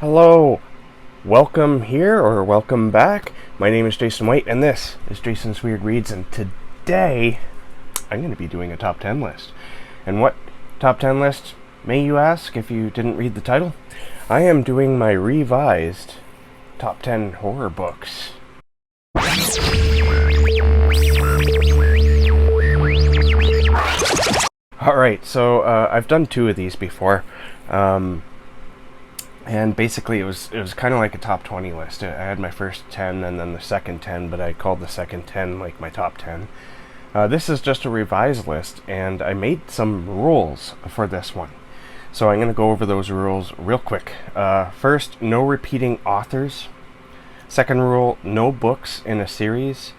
Hello, welcome here or welcome back. My name is Jason White and this is Jason's Weird Reads, and today I'm going to be doing a top 10 list. And what top 10 list, may you ask if you didn't read the title? I am doing my revised top 10 horror books. Alright, so I've done two of these before. And basically, it was kind of like a top 20 list. I had my first 10 and then the second 10, but I called the second 10 like my top 10. This is just a revised list, and I made some rules for this one. So I'm going to go over those rules real quick. First, no repeating authors. Second rule, no books in a series.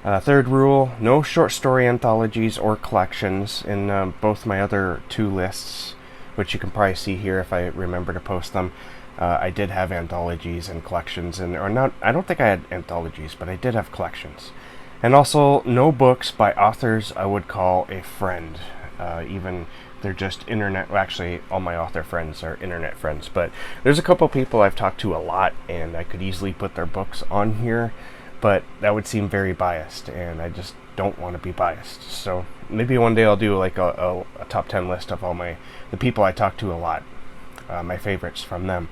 Third rule, no short story anthologies or collections in both my other two lists, which you can probably see here if I remember to post them. I did have anthologies and collections, I don't think I had anthologies, but I did have collections. And also, no books by authors I would call a friend. Even they're just internet, well, actually all my author friends are internet friends, but there's a couple people I've talked to a lot, and I could easily put their books on here, but that would seem very biased, and I just don't want to be biased. So maybe one day I'll do like a top 10 list of all the people I talk to a lot, my favorites from them.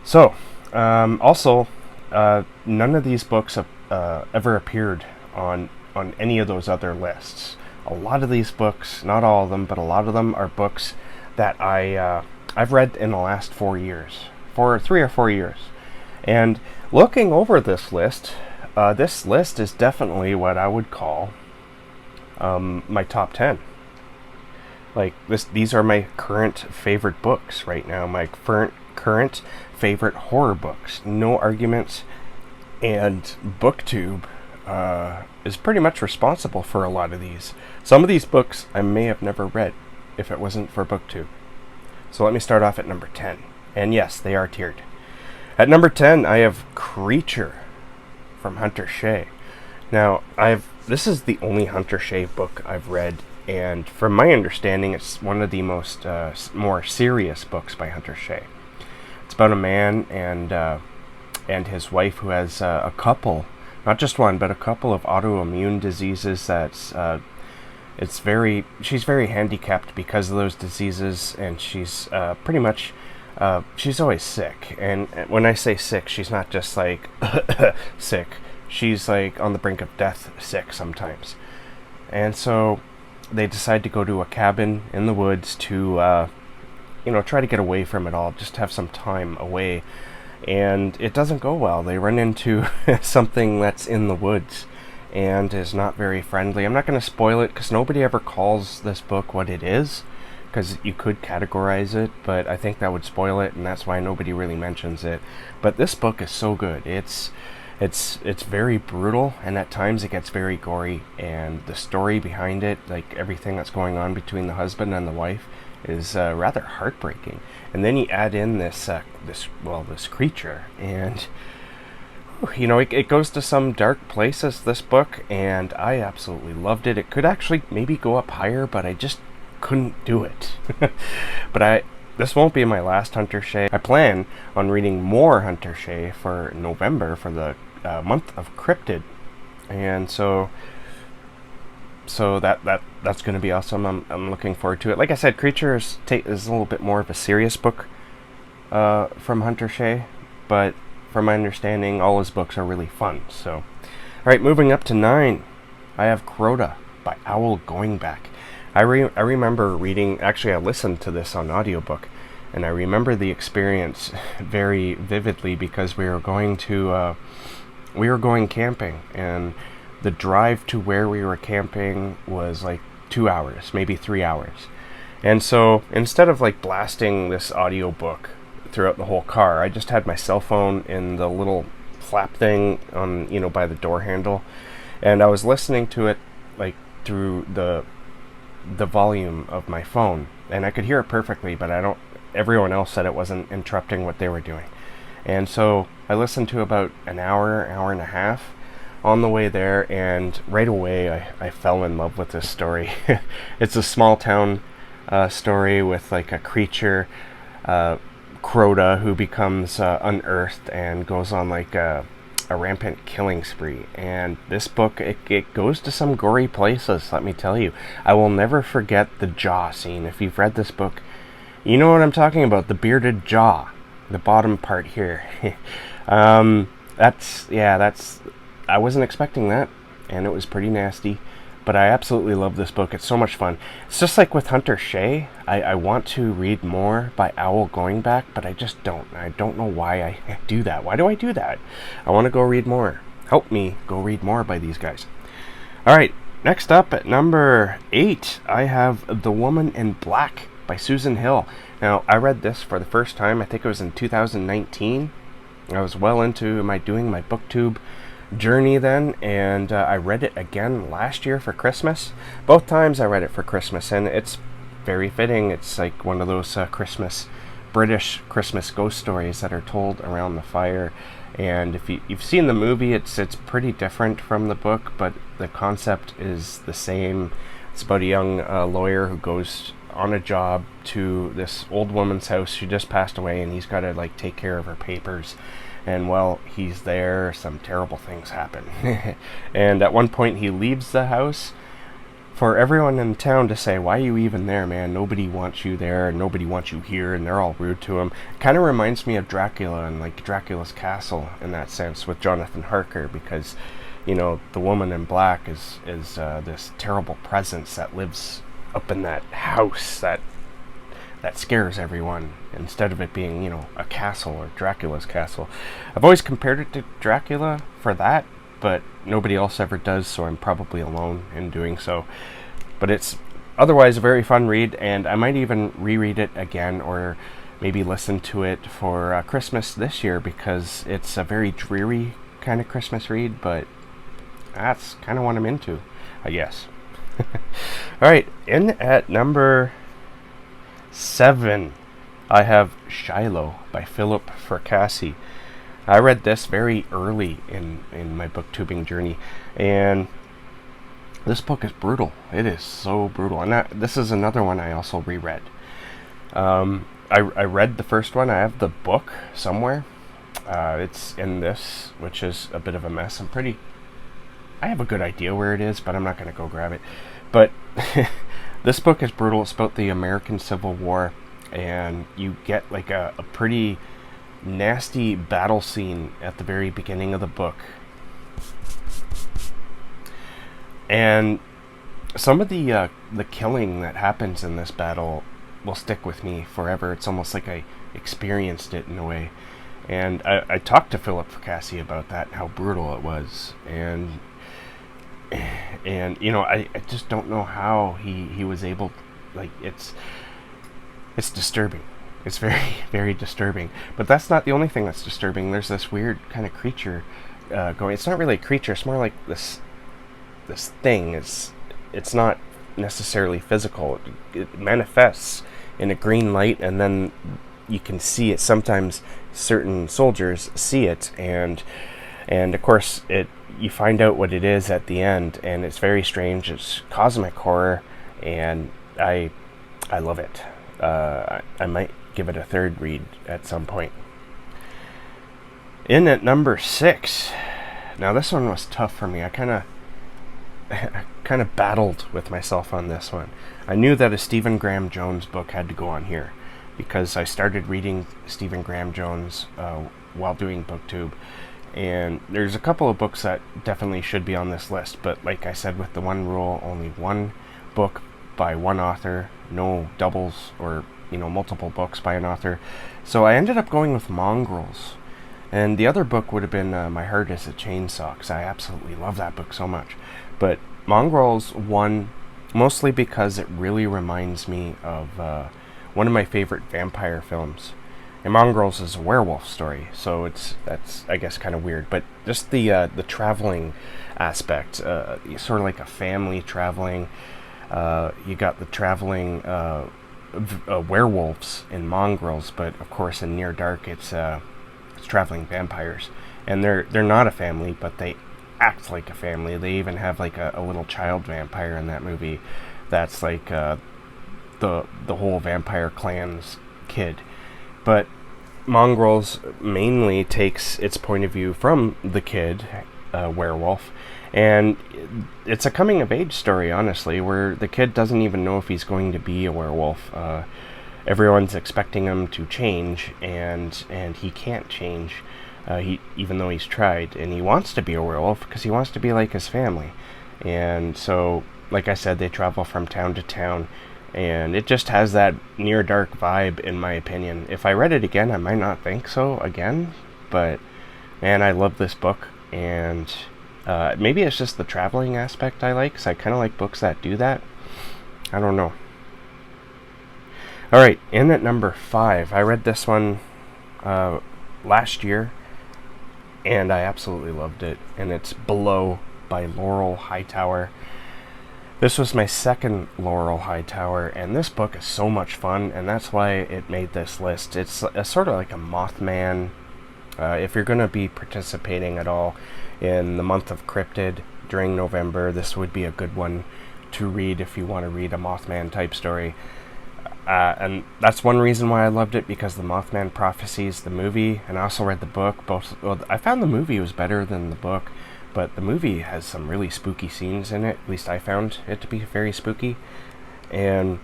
So also, none of these books have ever appeared on any of those other lists. A lot of these books, not all of them, but a lot of them are books that I've read in the last 4 years, for 3 or 4 years. And looking over this list is definitely what I would call my top 10. Like these are my current favorite books right now, my current favorite horror books. No arguments. And booktube is pretty much responsible for a lot of these. Some of these books I may have never read if it wasn't for booktube. So let me start off at number 10. And yes, they are tiered. At number 10, I have Creature from Hunter Shea. Now, this is the only Hunter Shea book I've read, and from my understanding, it's one of the most more serious books by Hunter Shea. It's about a man and his wife who has a couple, not just one, but a couple of autoimmune diseases she's very handicapped because of those diseases, and she's pretty much she's always sick. And when I say sick, she's not just like sick. She's like on the brink of death sick sometimes. And so they decide to go to a cabin in the woods to, try to get away from it all, just have some time away. And it doesn't go well. They run into something that's in the woods and is not very friendly. I'm not going to spoil it because nobody ever calls this book what it is, because you could categorize it, but I think that would spoil it, and that's why nobody really mentions it. But this book is so good. It's very brutal, and at times it gets very gory, and the story behind it, like everything that's going on between the husband and the wife, is rather heartbreaking. And then you add in this creature, and it goes to some dark places, this book, and I absolutely loved it. It could actually maybe go up higher, but I just couldn't do it. But this won't be my last Hunter Shea. I plan on reading more Hunter Shea for November, for the month of Cryptid, and so that's going to be awesome. I'm looking forward to it. Like I said, Creature is a little bit more of a serious book from Hunter Shea, but from my understanding, all his books are really fun. So, all right, moving up to 9, I have Crota by Owl Going Back. I remember reading, actually I listened to this on audiobook, and I remember the experience very vividly because we were going camping, and the drive to where we were camping was like 2 hours, maybe 3 hours. And so instead of like blasting this audiobook throughout the whole car, I just had my cell phone in the little flap thing on, by the door handle, and I was listening to it like through the volume of my phone, and I could hear it perfectly, but everyone else said it wasn't interrupting what they were doing. And so I listened to about an hour and a half on the way there, and right away I fell in love with this story. It's a small town story with like a creature Crota who becomes unearthed and goes on like a rampant killing spree. And this book, it goes to some gory places, let me tell you. I will never forget the jaw scene. If you've read this book, you know what I'm talking about, the bearded jaw, the bottom part here. That's, I wasn't expecting that, and it was pretty nasty. But I absolutely love this book. It's so much fun. It's just like with Hunter Shea. I want to read more by Owl Goingback, but I just don't. I don't know why I do that. Why do I do that? I want to go read more. Help me go read more by these guys. All right, next up at number 8, I have The Woman in Black by Susan Hill. Now, I read this for the first time, I think it was in 2019. I was well into doing my booktube journey then, and I read it again last year for Christmas. Both times I read it for Christmas, and it's very fitting. It's like one of those British Christmas ghost stories that are told around the fire. And if you've seen the movie, it's pretty different from the book, but the concept is the same. It's about a young lawyer who goes on a job to this old woman's house. She just passed away, and he's got to like take care of her papers. And while he's there, some terrible things happen. And at one point he leaves the house for everyone in town to say, "Why are you even there, man? Nobody wants you there, and nobody wants you here," and they're all rude to him. Kind of reminds me of Dracula and like Dracula's Castle in that sense with Jonathan Harker, because, you know, the woman in black is this terrible presence that lives up in that house that scares everyone, instead of it being, you know, a castle or Dracula's castle. I've always compared it to Dracula for that, but nobody else ever does, so I'm probably alone in doing so. But it's otherwise a very fun read, and I might even reread it again, or maybe listen to it for Christmas this year, because it's a very dreary kind of Christmas read, but that's kind of what I'm into, I guess. Alright, in at number 7, I have Shiloh by Philip Fracassi. I read this very early in my booktubing journey, and this book is brutal. It is so brutal. And this is another one I also reread. I read the first one. I have the book somewhere. It's in this, which is a bit of a mess. I have a good idea where it is, but I'm not going to go grab it. But this book is brutal. It's about the American Civil War, and you get like a pretty nasty battle scene at the very beginning of the book. And some of the killing that happens in this battle will stick with me forever. It's almost like I experienced it in a way. And I talked to Philip Fracassi about that, how brutal it was. And you know, I just don't know how he was able, like, it's disturbing. It's very, very disturbing. But that's not the only thing that's disturbing. There's this weird kind of creature going. It's not really a creature. It's more like this thing. It's not necessarily physical. It manifests in a green light, and then you can see it. Sometimes certain soldiers see it, and of course you find out what it is at the end, and it's very strange. It's cosmic horror, and I love it. I might give it a third read at some point. In at number 6. Now this one was tough for me. I kind of battled with myself on this one. I knew that a Stephen Graham Jones book had to go on here, because I started reading Stephen Graham Jones while doing booktube. And there's a couple of books that definitely should be on this list, but like I said with the one rule, only one book by one author, no doubles or, you know, multiple books by an author. So I ended up going with Mongrels. And the other book would have been My Heart is a Chainsaw, because I absolutely love that book so much. But Mongrels won mostly because it really reminds me of one of my favorite vampire films. And Mongrels is a werewolf story, so that's I guess kind of weird. But just the traveling aspect, sort of like a family traveling. You got the traveling werewolves in Mongrels, but of course in Near Dark it's traveling vampires, and they're not a family, but they act like a family. They even have like a little child vampire in that movie that's like the whole vampire clan's kid. But Mongrels mainly takes its point of view from the kid, werewolf, and it's a coming of age story, honestly, where the kid doesn't even know if he's going to be a werewolf. Everyone's expecting him to change, and he can't change, even though he's tried, and he wants to be a werewolf because he wants to be like his family. And so, like I said, they travel from town to town, and it just has that near dark vibe, in my opinion. If I read it again, I might not think so again, but man, I love this book. And maybe it's just the traveling aspect I like, because I kind of like books that do that. I don't know. Alright, in at number 5, I read this one last year, and I absolutely loved it, and it's Below by Laurel Hightower. This was my second Laurel Hightower, and this book is so much fun, and that's why it made this list. It's sort of like a Mothman. If you're going to be participating at all in the month of Cryptid during November, this would be a good one to read if you want to read a Mothman type story. And that's one reason why I loved it, because the Mothman Prophecies, the movie, and I also read the book. I found the movie was better than the book, but the movie has some really spooky scenes in it. At least I found it to be very spooky, and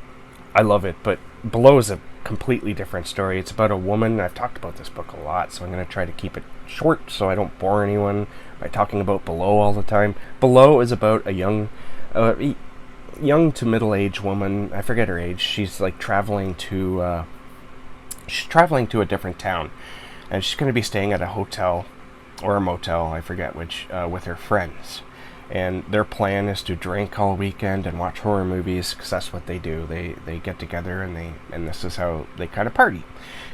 I love it. But Below is a completely different story. It's about a woman. I've talked about this book a lot, so I'm going to try to keep it short so I don't bore anyone by talking about Below all the time. Below is about a young to middle-aged woman. I forget her age. She's like traveling to a different town, and she's going to be staying at a hotel or a motel, I forget which, with her friends. And their plan is to drink all weekend and watch horror movies, because that's what they do. They get together and this is how they kind of party.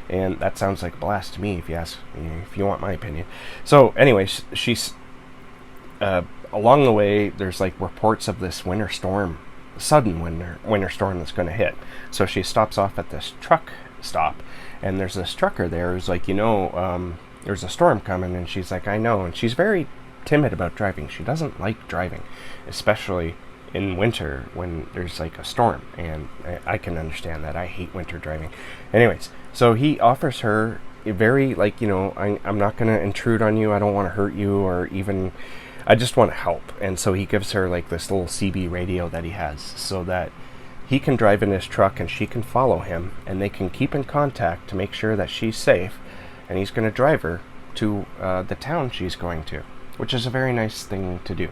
And that sounds like a blast to me, if you want my opinion. So anyway, she's along the way, there's like reports of this sudden winter storm that's going to hit. So she stops off at this truck stop, and there's this trucker there who's like, there's a storm coming, and she's like, I know. And she's very timid about driving. She doesn't like driving, especially in winter when there's like a storm, and I can understand that. I hate winter driving. Anyways, so he offers her a very, like, I'm not going to intrude on you. I don't want to hurt you, or even, I just want to help. And so he gives her like this little CB radio that he has, so that he can drive in his truck and she can follow him, and they can keep in contact to make sure that she's safe. And he's going to drive her to the town she's going to, which is a very nice thing to do.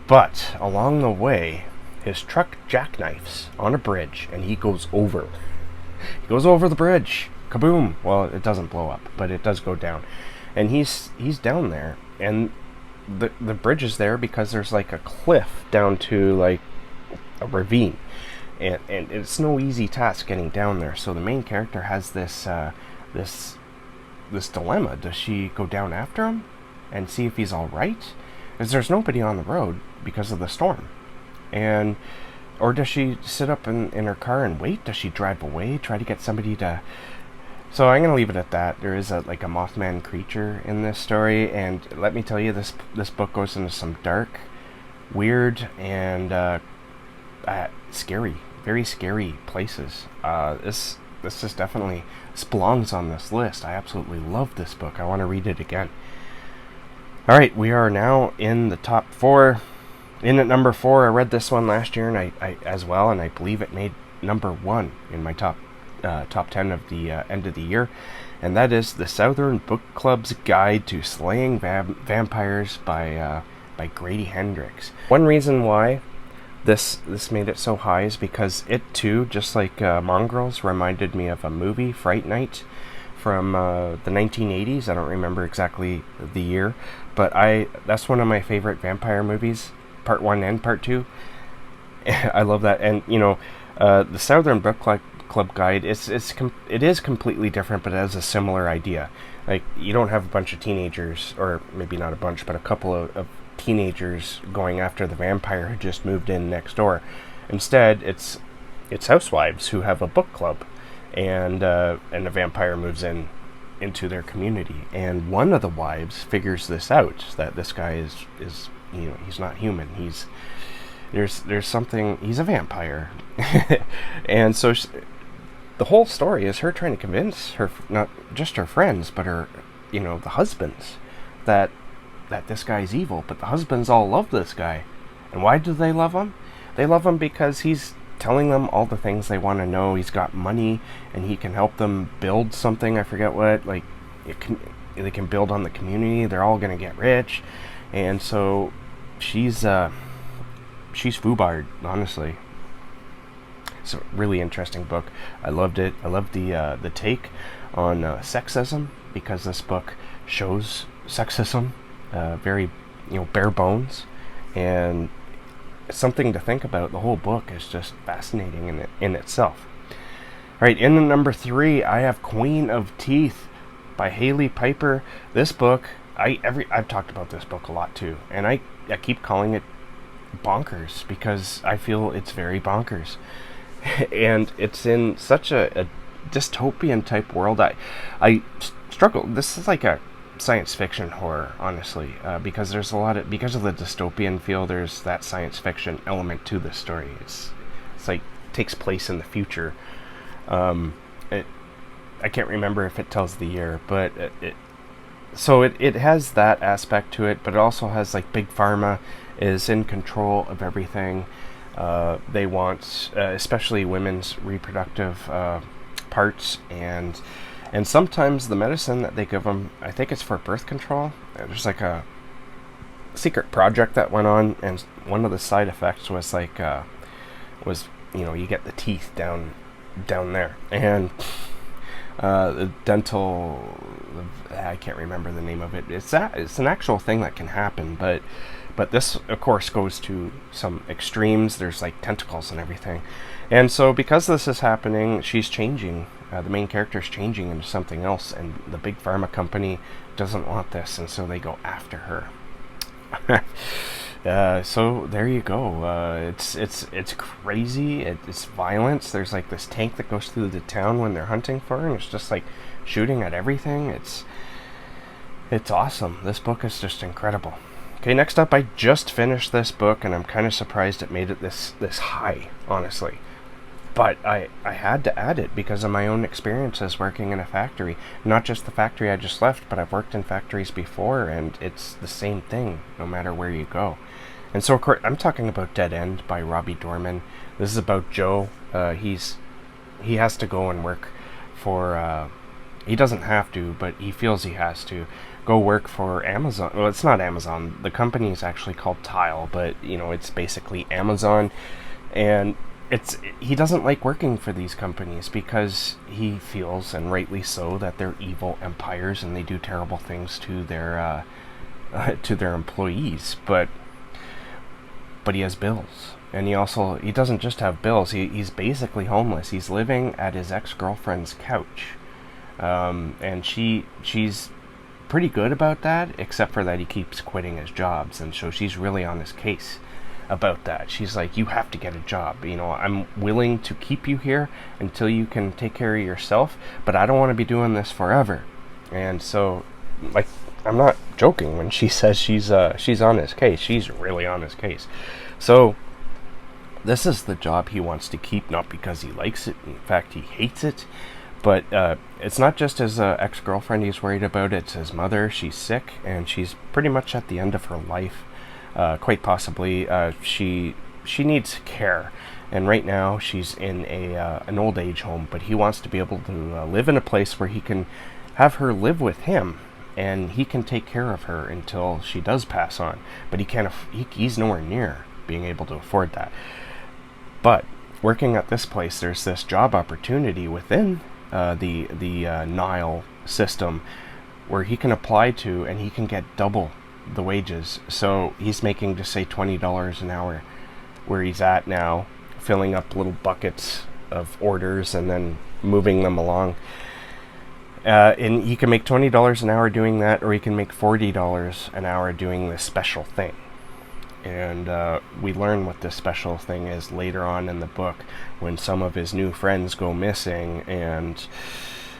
But along the way, his truck jackknifes on a bridge, and he goes over. He goes over the bridge. Kaboom! Well, it doesn't blow up, but it does go down. And he's down there, and the bridge is there because there's like a cliff down to like a ravine. And it's no easy task getting down there. So the main character has this dilemma. Does she go down after him and see if he's all right? Because there's nobody on the road because of the storm. Or does she sit up in her car and wait? Does she drive away, try to get somebody to... So I'm going to leave it at that. There is a Mothman creature in this story, and let me tell you, this book goes into some dark, weird, and scary, very scary places. This is definitely belongs on this list. I absolutely love this book. I want to read it again. Alright, we are now in the top 4. In at number 4, I read this one last year, and I as well, and I believe it made number 1 in my top 10 of the end of the year, and that is The Southern Book Club's Guide to Slaying Vampires by Grady Hendrix. One reason why this made it so high is because it too, just like Mongrels, reminded me of a movie, Fright Night, from the 1980s. I don't remember exactly the year, but that's one of my favorite vampire movies, part 1 and part 2. I love that. And the Southern Book Club Guide, it is completely different, but it has a similar idea. Like, you don't have a bunch of teenagers, or maybe not a bunch, but a couple of teenagers going after the vampire who just moved in next door. Instead, it's housewives who have a book club, and a vampire moves into their community. And one of the wives figures this out, that this guy is he's not human. There's something. He's a vampire, and so the whole story is her trying to convince her, not just her friends, but her, the husbands, that this guy's evil. But the husbands all love this guy. And why do they love him? They love him because he's telling them all the things they want to know. He's got money, and he can help them build something. I forget what. Like, they can build on the community. They're all going to get rich. And so she's foobarred, honestly. It's a really interesting book. I loved it. I loved the take on sexism, because this book shows sexism very, bare bones, and it's something to think about. The whole book is just fascinating in itself. All right, in the number 3, I have Queen of Teeth by Haley Piper. This book, I've talked about this book a lot too, and I keep calling it bonkers because I feel it's very bonkers. And it's in such a dystopian type world. I struggle. This is like a science fiction horror, honestly, because there's because of the dystopian feel. There's that science fiction element to the story. It's like takes place in the future. I can't remember if it tells the year, but it has that aspect to it, but it also has like Big Pharma is in control of everything. They want, especially women's reproductive parts, and sometimes the medicine that they give them, I think it's for birth control. There's like a secret project that went on, and one of the side effects was like, you get the teeth down there, and the dental, I can't remember the name of it. It's an actual thing that can happen, but this, of course, goes to some extremes. There's like tentacles and everything. And so because this is happening, she's changing. The main character is changing into something else, and the Big Pharma company doesn't want this, and so they go after her. So there you go. It's crazy. It's violence. There's like this tank that goes through the town when they're hunting for her, and it's just like shooting at everything. It's awesome. This book is just incredible. Okay, next up, I just finished this book, and I'm kind of surprised it made it this high, honestly. But I had to add it because of my own experiences working in a factory. Not just the factory I just left, but I've worked in factories before, and it's the same thing no matter where you go. And so, of course, I'm talking about Dead End by Robbie Dorman. This is about Joe. He has to go and work for... he doesn't have to, but he feels he has to go work for Amazon. Well, it's not Amazon. The company is actually called Tile, but, it's basically Amazon. And he doesn't like working for these companies because he feels, and rightly so, that they're evil empires and they do terrible things to their employees. But he has bills, and he doesn't just have bills. He's basically homeless. He's living at his ex-girlfriend's couch, and she's pretty good about that, except for that he keeps quitting his jobs, and so she's really on his case about that. She's like, you have to get a job. I'm willing to keep you here until you can take care of yourself, but I don't want to be doing this forever. And so, like, I'm not joking when she says she's on his case. She's really on his case. So this is the job he wants to keep, not because he likes it. In fact, he hates it. But it's not just his ex-girlfriend he's worried about. It's his mother. She's sick, and she's pretty much at the end of her life. Quite possibly, she needs care, and right now she's in an old age home. But he wants to be able to live in a place where he can have her live with him, and he can take care of her until she does pass on. But he can't. He's nowhere near being able to afford that. But working at this place, there's this job opportunity within the Nile system where he can apply to, and he can get double the wages. So he's making, just say, $20 an hour where he's at now, filling up little buckets of orders and then moving them along. And he can make $20 an hour doing that, or he can make $40 an hour doing this special thing. And we learn what this special thing is later on in the book when some of his new friends go missing. And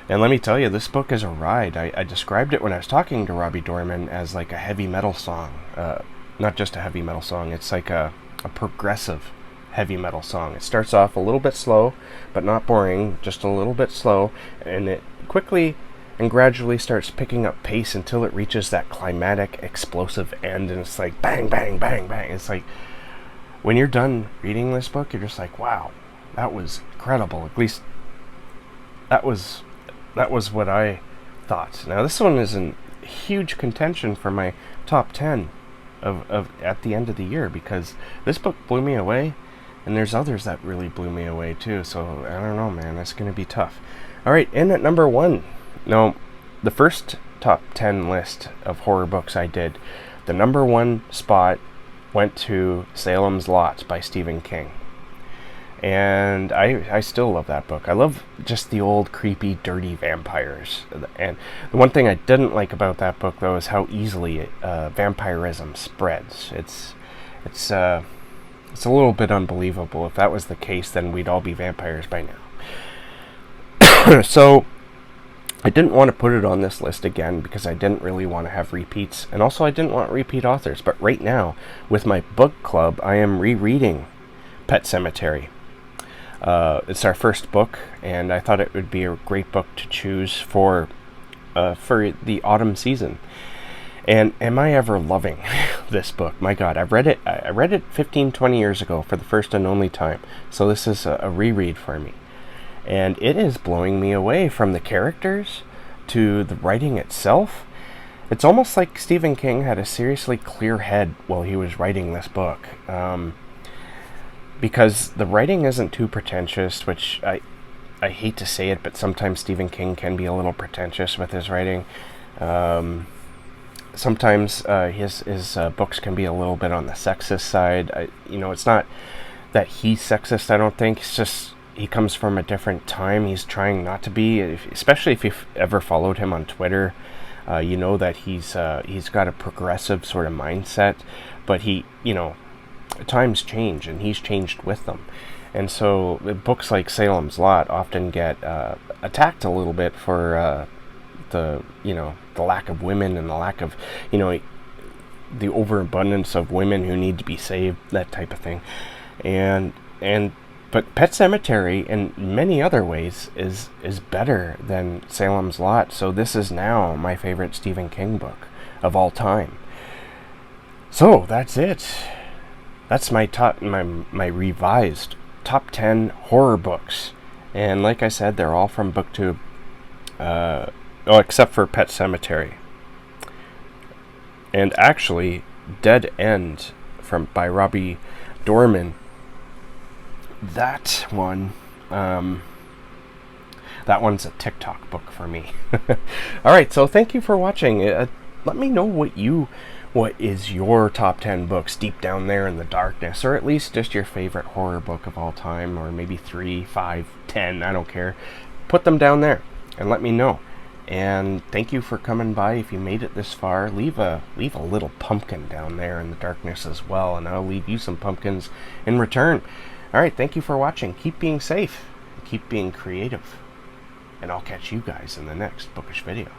let me tell you, this book is a ride. I described it when I was talking to Robbie Dorman as like a heavy metal song. Not just a heavy metal song, it's like a progressive heavy metal song. It starts off a little bit slow, but not boring, just a little bit slow, and it quickly and gradually starts picking up pace until it reaches that climatic, explosive end, and it's like bang, bang, bang, bang. It's like, when you're done reading this book, you're just like, wow, that was incredible. At least that was what I thought. Now, this one is in huge contention for my top 10 of at the end of the year, because this book blew me away, and there's others that really blew me away too. So I don't know, man, that's gonna be tough. All right, in at number 1. Now, the first top 10 list of horror books I did, the number 1 spot went to Salem's Lot by Stephen King. And I still love that book. I love just the old, creepy, dirty vampires. And the one thing I didn't like about that book, though, is how easily vampirism spreads. It's a little bit unbelievable. If that was the case, then we'd all be vampires by now. So I didn't want to put it on this list again because I didn't really want to have repeats. And also I didn't want repeat authors. But right now, with my book club, I am rereading Pet Sematary. It's our first book, and I thought it would be a great book to choose for the autumn season. And am I ever loving this book? My God, I read it 15, 20 years ago for the first and only time. So this is a reread for me. And it is blowing me away, from the characters to the writing itself. It's almost like Stephen King had a seriously clear head while he was writing this book. Because the writing isn't too pretentious, which I hate to say it, but sometimes Stephen King can be a little pretentious with his writing. Sometimes his books can be a little bit on the sexist side. It's not that he's sexist, I don't think. It's just he comes from a different time. He's trying not to be, especially if you've ever followed him on Twitter. You know that he's got a progressive sort of mindset, but times change, and he's changed with them. And so books like Salem's Lot often get attacked a little bit for the lack of women, and the lack of the overabundance of women who need to be saved, that type of thing. But Pet Sematary, in many other ways, is better than Salem's Lot. So this is now my favorite Stephen King book of all time. So that's it. That's my revised top 10 horror books. And like I said, they're all from booktube. Except for Pet Sematary. And actually, Dead End by Robbie Dorman. That one's a TikTok book for me. Alright, so thank you for watching. Let me know what is your top 10 books deep down there in the darkness, or at least just your favorite horror book of all time, or maybe 3, 5, 10, I don't care. Put them down there and let me know. And thank you for coming by. If you made it this far, leave a little pumpkin down there in the darkness as well, and I'll leave you some pumpkins in return. Alright, thank you for watching. Keep being safe, keep being creative, and I'll catch you guys in the next bookish video.